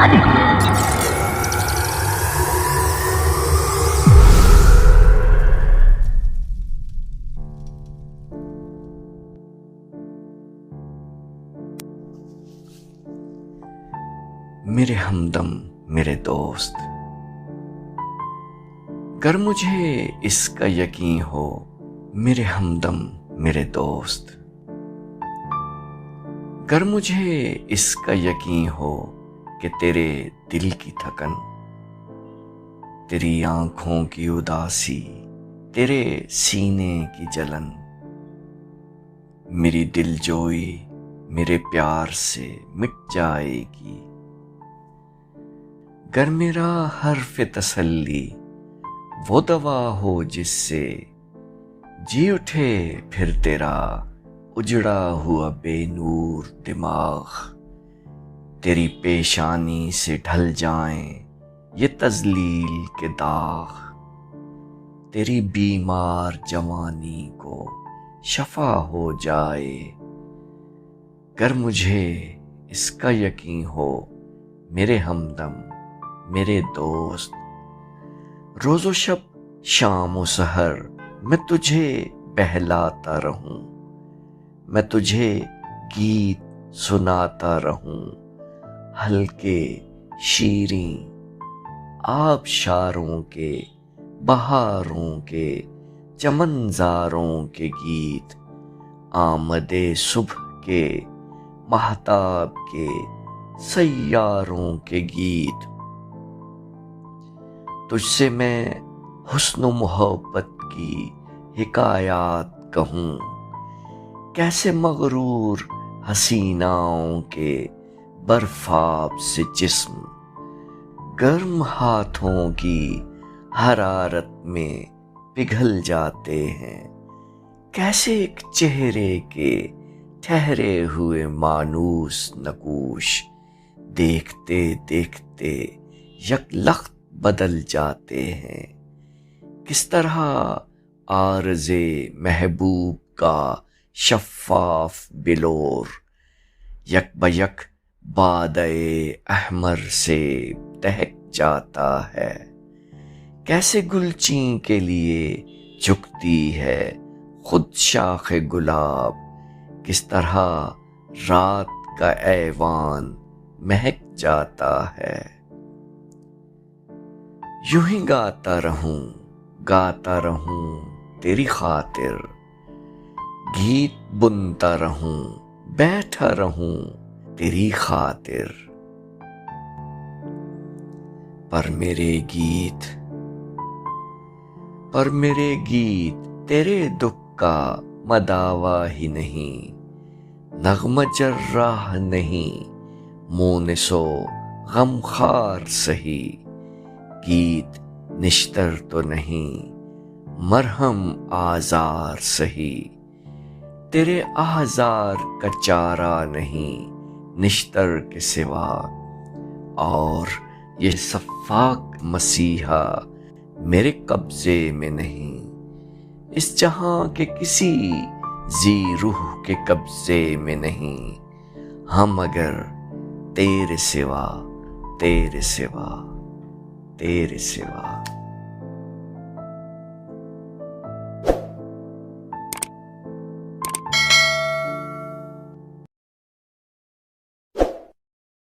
میرے ہمدم میرے دوست، گر مجھے اس کا یقین ہو، میرے ہمدم میرے دوست، گر مجھے اس کا یقین ہو کہ تیرے دل کی تھکن، تیری آنکھوں کی اداسی، تیرے سینے کی جلن، میری دل جوئی میرے پیار سے مٹ جائے گی، گر میرا حرف تسلی وہ دوا ہو جس سے جی اٹھے پھر تیرا اجڑا ہوا بے نور دماغ، تیری پیشانی سے ڈھل جائیں یہ تذلیل کے داغ، تیری بیمار جوانی کو شفا ہو جائے، گر مجھے اس کا یقین ہو، میرے ہمدم میرے دوست، روز و شب شام و سحر میں تجھے بہلاتا رہوں، میں تجھے گیت سناتا رہوں، ہلکے شیریں آبشاروں کے، بہاروں کے، چمنزاروں کے گیت، آمد صبح کے، مہتاب کے، سیاروں کے گیت، تجھ سے میں حسن و محبت کی حکایات کہوں، کیسے مغرور حسیناؤں کے برفاب سے جسم گرم ہاتھوں کی حرارت میں پگھل جاتے ہیں، کیسے ایک چہرے کے ٹھہرے ہوئے مانوس نقوش دیکھتے دیکھتے یک لخت بدل جاتے ہیں، کس طرح عارض محبوب کا شفاف بلور یک بیک بادۂ احمر سے دہک جاتا ہے، کیسے گلچین کے لیے جھکتی ہے خود شاخ گلاب، کس طرح رات کا ایوان مہک جاتا ہے، یوں ہی گاتا رہوں تیری خاطر، گیت بنتا رہوں بیٹھا رہوں تیری خاطر، پر میرے گیت تیرے دکھ کا مداوا ہی نہیں، نغمہ جراح نہیں، مونس و غمخوار سہی، گیت نشتر تو نہیں، مرہم آزار سہی، تیرے آزار کا چارہ نہیں نشتر کے سوا، اور یہ سفاک مسیحا میرے قبضے میں نہیں، اس جہاں کے کسی ذی روح کے قبضے میں نہیں، ہم اگر تیرے سوا